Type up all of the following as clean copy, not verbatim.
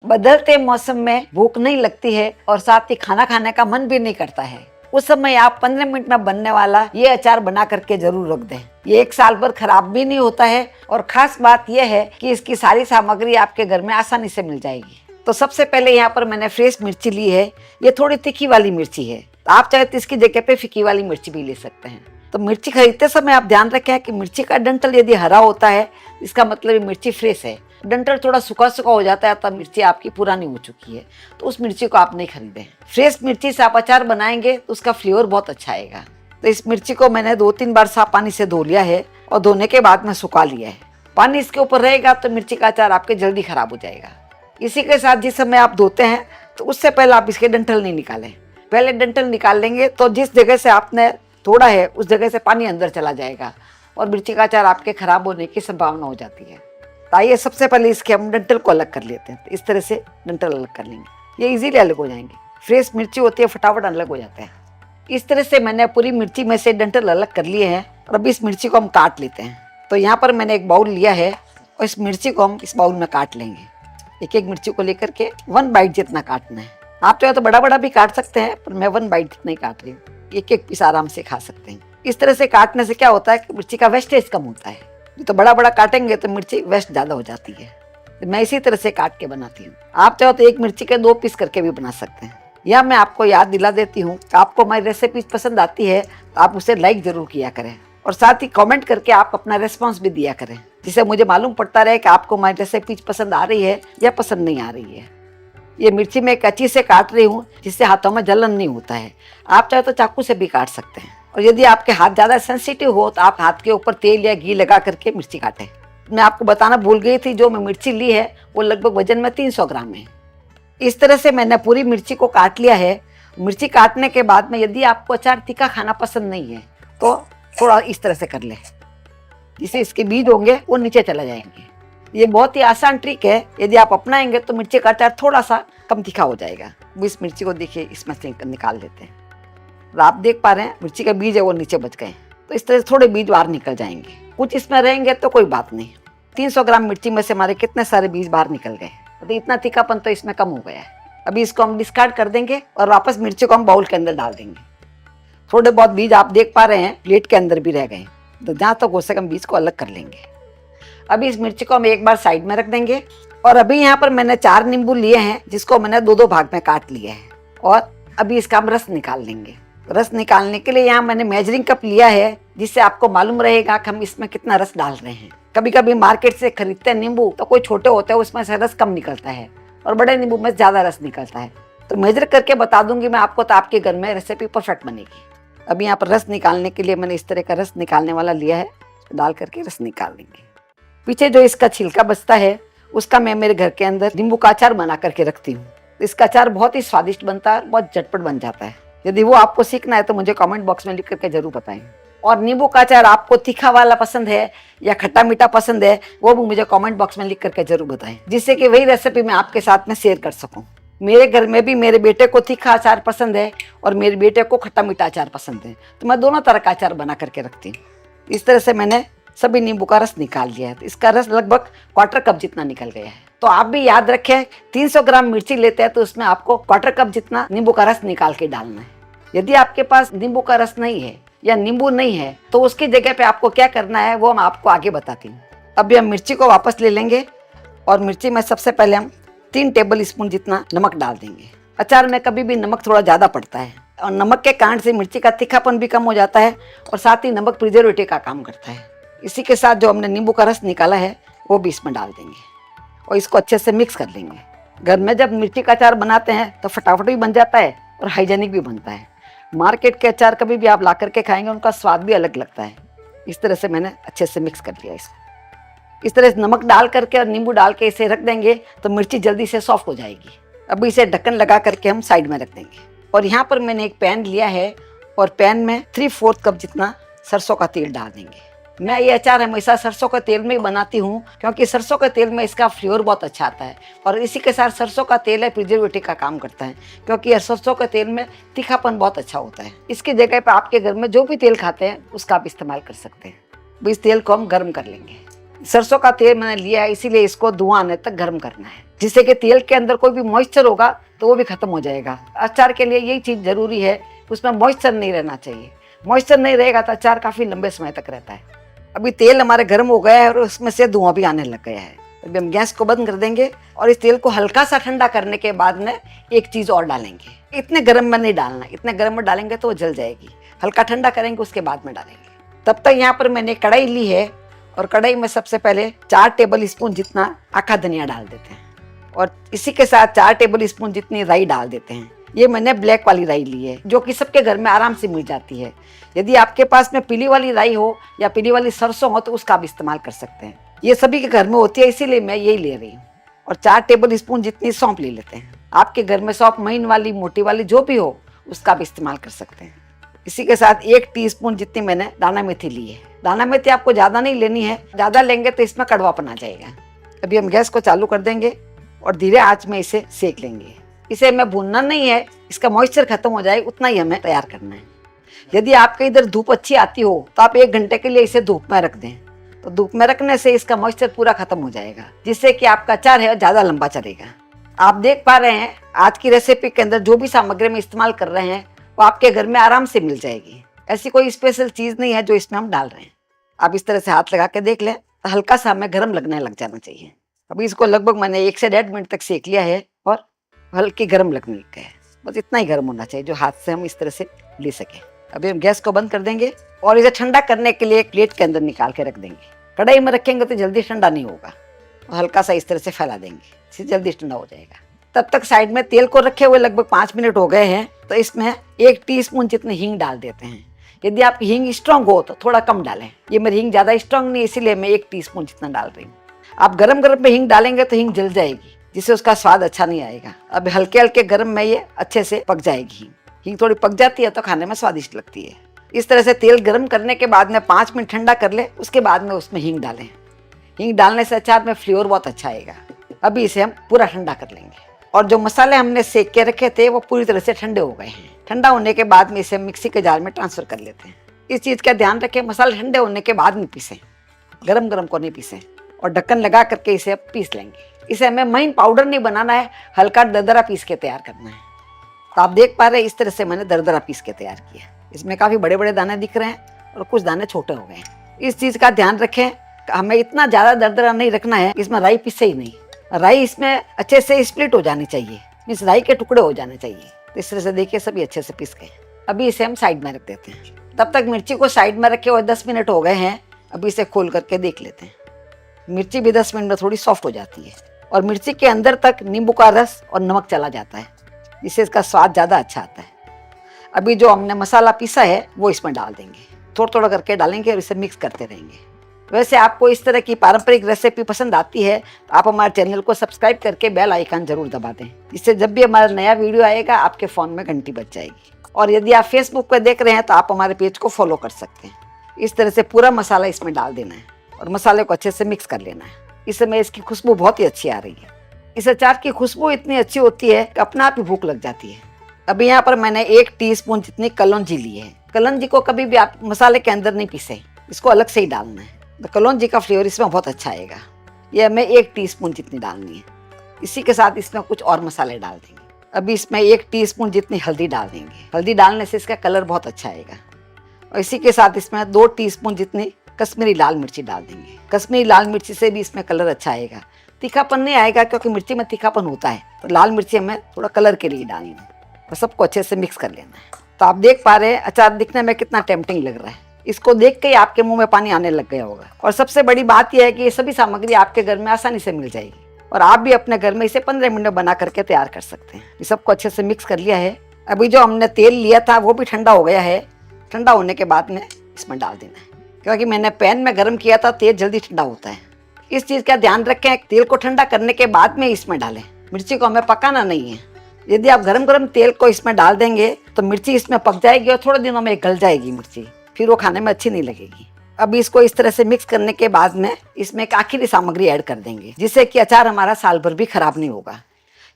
बदलते मौसम में भूख नहीं लगती है और साथ ही खाना खाने का मन भी नहीं करता है। उस समय आप 15 मिनट में बनने वाला ये अचार बना करके जरूर रख दें। ये 1 साल भर खराब भी नहीं होता है और खास बात यह है कि इसकी सारी सामग्री आपके घर में आसानी से मिल जाएगी। तो सबसे पहले यहाँ पर मैंने फ्रेश मिर्ची ली है। ये थोड़ी तीखी वाली मिर्ची है, तो आप चाहे तो इसकी जगह पे फीकी वाली मिर्ची भी ले सकते हैं। तो मिर्ची खरीदते समय आप ध्यान रखें कि मिर्ची का डंठल यदि हरा होता है, इसका मतलब ये मिर्ची फ्रेश है। डंठल थोड़ा सूखा सूखा हो जाता है तब मिर्ची आपकी पुरानी हो चुकी है, तो उस मिर्ची को आप नहीं खरीदें। फ्रेश मिर्ची से आप अचार बनाएंगे तो उसका फ्लेवर बहुत अच्छा आएगा। तो इस मिर्ची को मैंने 2-3 बार साफ पानी से धो लिया है और धोने के बाद में सुखा लिया है। पानी इसके ऊपर रहेगा तो मिर्ची का अचार आपके जल्दी खराब हो जाएगा। इसी के साथ जिस समय आप धोते हैं तो उससे पहले आप इसके डंठल नहीं निकालें। पहले डंठल निकाल लेंगे तो जिस जगह से आपने तोड़ा है उस जगह से पानी अंदर चला जाएगा और मिर्ची का अचार आपके खराब होने की संभावना हो जाती है। तो आइए सबसे पहले इसके हम डंठल को अलग कर लेते हैं। तो इस तरह से डंठल अलग कर लेंगे, ये इजीली अलग हो जाएंगे। फ्रेश मिर्ची होती है, फटाफट अलग हो जाता है। इस तरह से मैंने पूरी मिर्ची में से डंठल अलग कर लिए हैं और अब इस मिर्ची को हम काट लेते हैं। तो यहाँ पर मैंने एक बाउल लिया है और इस मिर्ची को हम इस बाउल में काट लेंगे। एक एक मिर्ची को लेकर के 1 बाइट जितना काटना है। आप चाहे तो बड़ा बड़ा भी काट सकते हैं, पर मैं 1 बाइट जितना ही काट रही हूँ। एक एक पीस आराम से खा सकते हैं। इस तरह से काटने से क्या होता है कि मिर्ची का वेस्टेज कम होता है। तो बड़ा बड़ा काटेंगे तो मिर्ची वेस्ट ज्यादा हो जाती है। तो मैं इसी तरह से काट के बनाती हूँ। आप चाहो तो एक मिर्ची के 2 पीस करके भी बना सकते हैं। या मैं आपको याद दिला देती हूँ कि आपको हमारी रेसिपी पसंद आती है तो आप उसे लाइक जरूर किया करें और साथ ही कमेंट करके आप अपना रिस्पॉन्स भी दिया करें, जिससे मुझे मालूम पड़ता रहे कि आपको हमारी रेसिपी पसंद आ रही है या पसंद नहीं आ रही है। ये मिर्ची मैं कच्ची से काट रही हूँ जिससे हाथों में जलन नहीं होता है। आप चाहे तो चाकू से भी काट सकते हैं और यदि आपके हाथ ज़्यादा सेंसिटिव हो तो आप हाथ के ऊपर तेल या घी लगा करके मिर्ची काटें। मैं आपको बताना भूल गई थी, जो मैं मिर्ची ली है वो लगभग वजन में 300 ग्राम है। इस तरह से मैंने पूरी मिर्ची को काट लिया है। मिर्ची काटने के बाद में यदि आपको अचार तीखा खाना पसंद नहीं है तो थोड़ा इस तरह से कर ले, जिससे इसके बीज होंगे वो नीचे चले जाएंगे। ये बहुत ही आसान ट्रिक है, यदि आप अपनाएंगे तो मिर्ची का अचार थोड़ा सा कम तीखा हो जाएगा। इस मिर्ची को देखिए, इसमें से निकाल देते हैं। और आप देख पा रहे हैं मिर्ची का बीज है वो नीचे बच गए, तो इस तरह से थोड़े बीज बाहर निकल जाएंगे। कुछ इसमें रहेंगे तो कोई बात नहीं। 300 ग्राम मिर्ची में से हमारे कितने सारे बीज बाहर निकल गए, तो इतना तीखापन तो इसमें कम हो गया है। अभी इसको हम डिस्कार्ड कर देंगे और वापस मिर्ची को हम बाउल के अंदर डाल देंगे। थोड़े बहुत बीज आप देख पा रहे हैं प्लेट के अंदर भी रह गए, तो जहाँ तक हो सके हम बीज को अलग कर लेंगे। अभी इस मिर्ची को हम एक बार साइड में रख देंगे और अभी यहाँ पर मैंने 4 नींबू लिए हैं, जिसको मैंने 2-2 भाग में काट लिया है और अभी इसका हम रस निकाल लेंगे। रस निकालने के लिए यहाँ मैंने मेजरिंग कप लिया है, जिससे आपको मालूम रहेगा कि हम इसमें कितना रस डाल रहे हैं। कभी कभी मार्केट से खरीदते हैं नींबू तो कोई छोटे होते हैं, उसमें से रस कम निकलता है और बड़े नींबू में ज्यादा रस निकलता है। तो मेजर करके बता दूंगी मैं आपको, तो आपके घर में रेसिपी परफेक्ट बनेगी। अभी यहाँ पर रस निकालने के लिए मैंने इस तरह का रस निकालने वाला लिया है, डाल करके रस निकाल लेंगे। पीछे जो इसका छिलका बचता है उसका मैं मेरे घर के अंदर नींबू का अचार बना करके रखती हूँ। इसका अचार बहुत ही स्वादिष्ट बनता है, बहुत झटपट बन जाता है। यदि वो आपको सीखना है तो मुझे कमेंट बॉक्स में लिख करके जरूर बताएं। और नींबू का अचार आपको तीखा वाला पसंद है या खट्टा मीठा पसंद है, वो भी मुझे कमेंट बॉक्स में लिख करके जरूर बताएं, जिससे कि वही रेसिपी मैं आपके साथ में शेयर कर सकूं। मेरे घर में भी मेरे बेटे को तीखा अचार पसंद है और मेरे बेटे को खट्टा मीठा अचार पसंद है, तो मैं दोनों तरह का अचार बना करके रखती हूँ। इस तरह से मैंने सभी नींबू का रस निकाल लिया है। तो इसका रस लगभग 1/4 कप जितना निकल गया है। तो आप भी याद रखें, 300 ग्राम मिर्ची लेते हैं तो उसमें आपको 1/4 कप जितना नींबू का रस निकाल के डालना है। यदि आपके पास नींबू का रस नहीं है या नींबू नहीं है तो उसकी जगह पे आपको क्या करना है वो मैं आपको आगे बताती हूँ। अभी हम मिर्ची को वापस ले लेंगे और मिर्ची में सबसे पहले हम 3 टेबल स्पून जितना नमक डाल देंगे। अचार में कभी भी नमक थोड़ा ज़्यादा पड़ता है और नमक के कारण से मिर्ची का तीखापन भी कम हो जाता है और साथ ही नमक प्रिजर्वेटिव का काम करता है। इसी के साथ जो हमने नींबू का रस निकाला है वो भी इसमें डाल देंगे और इसको अच्छे से मिक्स कर लेंगे। घर में जब मिर्ची का अचार बनाते हैं तो फटाफट भी बन जाता है और हाइजेनिक भी बनता है। मार्केट के अचार कभी भी आप ला करके खाएंगे उनका स्वाद भी अलग लगता है। इस तरह से मैंने अच्छे से मिक्स कर लिया इसको। इस तरह से नमक डाल करके और नींबू डाल के इसे रख देंगे तो मिर्ची जल्दी से सॉफ्ट हो जाएगी। अभी इसे ढक्कन लगा करके हम साइड में रख देंगे और यहाँ पर मैंने एक पैन लिया है और पैन में 3/4 कप जितना सरसों का तेल डाल देंगे। मैं ये अचार हमेशा सरसों के तेल में ही बनाती हूँ, क्योंकि सरसों के तेल में इसका फ्लेवर बहुत अच्छा आता है और इसी के साथ सरसों का तेल है प्रिजर्वेटिव का काम करता है, क्योंकि ये सरसों के तेल में तीखापन बहुत अच्छा होता है। इसकी जगह पर आपके घर में जो भी तेल खाते हैं उसका आप इस्तेमाल कर सकते हैं। इस तेल को हम गर्म कर लेंगे। सरसों का तेल मैंने लिया है, इसीलिए इसको धुआं आने तक गर्म करना है, जिससे कि तेल के अंदर कोई भी मॉइस्चर होगा तो वो भी खत्म हो जाएगा। अचार के लिए यही चीज जरूरी है, उसमें मॉइस्चर नहीं रहना चाहिए। मॉइस्चर नहीं रहेगा तो अचार काफी लंबे समय तक रहता है। अभी तेल हमारे गर्म हो गया है और उसमें से धुआं भी आने लग गया है। अभी हम गैस को बंद कर देंगे और इस तेल को हल्का सा ठंडा करने के बाद में एक चीज और डालेंगे। इतने गर्म में नहीं डालना, इतने गर्म में डालेंगे तो वो जल जाएगी। हल्का ठंडा करेंगे उसके बाद में डालेंगे। तब तक यहाँ पर मैंने कढ़ाई ली है और कढ़ाई में सबसे पहले 4 टेबल स्पून जितना आखा धनिया डाल देते हैं और इसी के साथ 4 टेबल स्पून जितनी राई डाल देते हैं। ये मैंने ब्लैक वाली राई ली है जो कि सबके घर में आराम से मिल जाती है। यदि आपके पास में पीली वाली राई हो या पीली वाली सरसों हो तो उसका भी इस्तेमाल कर सकते हैं। ये सभी के घर में होती है, इसीलिए मैं यही ले रही हूँ। और 4 टेबल स्पून जितनी सौंफ ले लेते हैं। आपके घर में सौंफ महीन वाली, मोटी वाली जो भी हो उसका भी इस्तेमाल कर सकते हैं। इसी के साथ 1 टीस्पून जितनी मैंने दाना मेथी ली है। दाना मेथी आपको ज्यादा नहीं लेनी है, ज्यादा लेंगे तो इसमें कड़वापन आ जाएगा। अभी हम गैस को चालू कर देंगे और धीरे आंच में इसे सेक लेंगे। इसे हमें भूनना नहीं है, इसका मॉइस्चर खत्म हो जाए उतना ही हमें तैयार करना है। यदि आपके इधर धूप अच्छी आती हो तो आप 1 घंटे के लिए इसे धूप में रख दें, तो धूप में रखने से इसका मॉइस्चर पूरा खत्म हो जाएगा, जिससे कि आपका अचार है ज्यादा लंबा चलेगा। आप देख पा रहे हैं आज की रेसिपी के अंदर जो भी सामग्री हम इस्तेमाल कर रहे हैं वो आपके घर में आराम से मिल जाएगी। ऐसी कोई स्पेशल चीज नहीं है जो इसमें हम डाल रहे हैं। आप इस तरह से हाथ लगा के देख लें तो हल्का सा हमें गर्म लगने लग जाना चाहिए। अभी इसको लगभग मैंने 1 से 1.5 मिनट तक सेक लिया है और हल्की गर्म लगने लग गया है। बस इतना ही गर्म होना चाहिए जो हाथ से हम इस तरह से ले सके। अभी हम गैस को बंद कर देंगे और इसे ठंडा करने के लिए एक प्लेट के अंदर निकाल के रख देंगे। कढ़ाई में रखेंगे तो जल्दी ठंडा नहीं होगा, हल्का सा इस तरह से फैला देंगे, इससे जल्दी ठंडा हो जाएगा। तब तक साइड में तेल को रखे हुए लगभग 5 मिनट हो गए हैं, तो इसमें 1 टीस्पून जितनी हींग डाल देते हैं। यदि आपकी हींग स्ट्रांग हो तो थोड़ा कम डालें। ये मेरी हींग ज्यादा स्ट्रांग नहीं, इसीलिए मैं 1 टीस्पून जितना डाल रही हूँ। आप गरम गरम में हींग डालेंगे तो हींग जल जाएगी, जिससे उसका स्वाद अच्छा नहीं आएगा। अब हल्के हल्के गर्म में ये अच्छे से पक जाएगी। हींग थोड़ी पक जाती है तो खाने में स्वादिष्ट लगती है। इस तरह से तेल गर्म करने के बाद में 5 मिनट ठंडा कर ले, उसके बाद में उसमें हींग डालें। हींग डालने से अचार में फ्लेवर बहुत अच्छा आएगा। अभी इसे हम पूरा ठंडा कर लेंगे और जो मसाले हमने सेक के रखे थे वो पूरी तरह से ठंडे हो गए हैं। ठंडा होने के बाद में इसे मिक्सी के जार में ट्रांसफर कर लेते हैं। इस चीज का ध्यान रखें, मसाले ठंडे होने के बाद में पीसें, गरम गरम को नहीं पीसें। और ढक्कन लगा करके इसे अब पीस लेंगे। इसे हमें महीन पाउडर नहीं बनाना है, हल्का दरदरा पीस के तैयार करना है। तो आप देख पा रहे हैं इस तरह से मैंने दरदरा पीस के तैयार किया। इसमें काफी बड़े बड़े दाने दिख रहे हैं और कुछ दाने छोटे हो गए हैं। इस चीज का ध्यान रखें, हमें इतना ज्यादा दरदरा नहीं रखना है, इसमें राई पीसे ही नहीं। राई इसमें अच्छे से स्प्लिट हो जानी चाहिए, इस राई के टुकड़े हो जाने चाहिए। तो इस तरह से देखिए सभी अच्छे से पीस गए। अभी इसे हम साइड में रख देते हैं। तब तक मिर्ची को साइड में रखे हुए 10 मिनट हो गए हैं। अभी इसे खोल करके देख लेते हैं। मिर्ची भी 10 मिनट में थोड़ी सॉफ्ट हो जाती है और मिर्ची के अंदर तक नींबू का रस और नमक चला जाता है, जिससे इसका स्वाद ज़्यादा अच्छा आता है। अभी जो हमने मसाला पीसा है वो इसमें डाल देंगे, थोड़ा थोड़ा करके डालेंगे और इसे मिक्स करते रहेंगे। वैसे आपको इस तरह की पारंपरिक रेसिपी पसंद आती है तो आप हमारे चैनल को सब्सक्राइब करके बेल आइकन जरूर दबा दें, जिससे जब भी हमारा नया वीडियो आएगा आपके फ़ोन में घंटी बज जाएगी। और यदि आप फेसबुक पर देख रहे हैं तो आप हमारे पेज को फॉलो कर सकते हैं। इस तरह से पूरा मसाला इसमें डाल देना है और मसाले को अच्छे से मिक्स कर लेना है। इस समय इसकी खुशबू बहुत ही अच्छी आ रही है। इस अचार की खुशबू इतनी अच्छी होती है कि अपने आप ही भूख लग जाती है। अभी यहाँ पर मैंने 1 टीस्पून जितनी कलौंजी ली है। कलौंजी को कभी भी आप मसाले के अंदर नहीं पीसे, इसको अलग से ही डालना है। तो कलौंजी का फ्लेवर इसमें बहुत अच्छा आएगा। ये हमें 1 टीस्पून जितनी डालनी है। इसी के साथ इसमें कुछ और मसाले डाल देंगे। अभी इसमें 1 टीस्पून जितनी हल्दी डाल देंगे। हल्दी डालने से इसका कलर बहुत अच्छा आएगा। और इसी के साथ इसमें 2 टीस्पून जितनी कश्मीरी लाल मिर्ची डाल देंगे। कश्मीरी लाल मिर्ची से भी इसमें कलर अच्छा आएगा। तीखापन नहीं आएगा क्योंकि मिर्ची में तीखापन होता है, तो लाल मिर्ची हमें थोड़ा कलर के लिए डालनी है और सबको अच्छे से मिक्स कर लेना है। तो आप देख पा रहे हैं अचार दिखने में कितना टेम्पटिंग लग रहा है। इसको देख के ही आपके मुंह में पानी आने लग गया होगा। और सबसे बड़ी बात यह है कि ये सभी सामग्री आपके घर में आसानी से मिल जाएगी और आप भी अपने घर में इसे 15 मिनट में बना करके तैयार कर सकते हैं। ये सबको अच्छे से मिक्स कर लिया है। अभी जो हमने तेल लिया था वो भी ठंडा हो गया है। ठंडा होने के बाद में इसमें डाल देना है, क्योंकि मैंने पैन में गर्म किया था, तेल जल्दी ठंडा होता है। इस चीज़ का ध्यान रखें, तेल को ठंडा करने के बाद में इसमें डालें। मिर्ची को हमें पकाना नहीं है। यदि आप गरम गरम तेल को इसमें डाल देंगे तो मिर्ची इसमें पक जाएगी और थोड़े दिनों में गल जाएगी मिर्ची, फिर वो खाने में अच्छी नहीं लगेगी। अब इसको इस तरह से मिक्स करने के बाद में इसमें एक आखिरी सामग्री ऐड कर देंगे, जिससे कि अचार हमारा साल भर भी खराब नहीं होगा।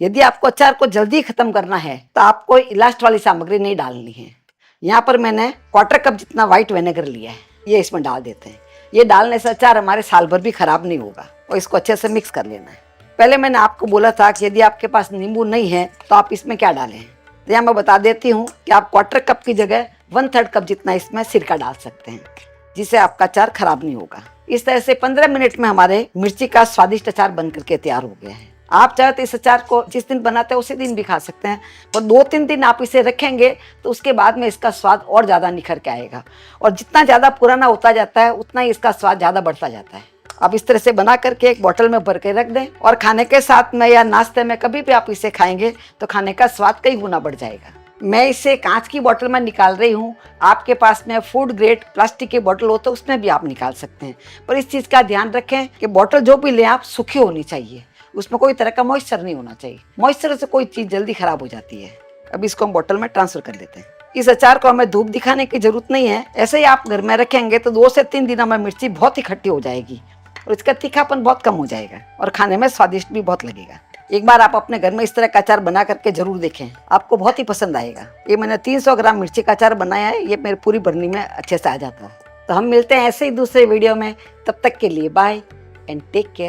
यदि आपको अचार को जल्दी खत्म करना है तो आपको लास्ट वाली सामग्री नहीं डालनी है। यहाँ पर मैंने 1/4 कप जितना व्हाइट विनेगर लिया है, ये इसमें डाल देते हैं। ये डालने से अचार हमारे साल भर भी खराब नहीं होगा। और इसको अच्छे से मिक्स कर लेना है। पहले मैंने आपको बोला था कि यदि आपके पास नींबू नहीं है तो आप इसमें क्या डालें। तो यहाँ मैं बता देती हूँ कि आप 1/4 कप की जगह 1/3 कप जितना इसमें सिरका डाल सकते हैं, जिससे आपका अचार खराब नहीं होगा। इस तरह से 15 मिनट में हमारे मिर्ची का स्वादिष्ट अचार बन करके तैयार हो गया है। आप चाहे तो इस अचार को जिस दिन बनाते हैं उसी दिन भी खा सकते हैं, पर 2-3 दिन आप इसे रखेंगे तो उसके बाद में इसका स्वाद और ज़्यादा निखर के आएगा। और जितना ज़्यादा पुराना होता जाता है उतना ही इसका स्वाद ज़्यादा बढ़ता जाता है। आप इस तरह से बना करके एक बोतल में भर के रख दें और खाने के साथ में या नाश्ते में कभी भी आप इसे खाएंगे तो खाने का स्वाद कई गुना बढ़ जाएगा। मैं इसे कांच की बोतल में निकाल रही हूँ। आपके पास में फूड ग्रेड प्लास्टिक की बोतल हो तो उसमें भी आप निकाल सकते हैं, पर इस चीज़ का ध्यान रखें कि बोतल जो भी लें आप सूखी होनी चाहिए, उसमें कोई तरह का मॉइस्चर नहीं होना चाहिए। मॉइस्चर से कोई चीज़ जल्दी खराब हो जाती है। अब इसको हम बोतल में ट्रांसफर कर लेते हैं। इस अचार को हमें धूप दिखाने की जरूरत नहीं है, ऐसे ही आप घर में रखेंगे तो 2 से 3 दिनों में मिर्ची बहुत ही खट्टी हो जाएगी और इसका तीखापन बहुत कम हो जाएगा और खाने में स्वादिष्ट भी बहुत लगेगा। एक बार आप अपने घर में इस तरह का अचार बना करके जरूर देखें, आपको बहुत ही पसंद आएगा। ये मैंने 300 ग्राम मिर्ची का अचार बनाया है, ये मेरी पूरी बरनी में अच्छे से आ जाता है। तो हम मिलते हैं ऐसे ही दूसरे वीडियो में, तब तक के लिए बाय एंड टेक केयर।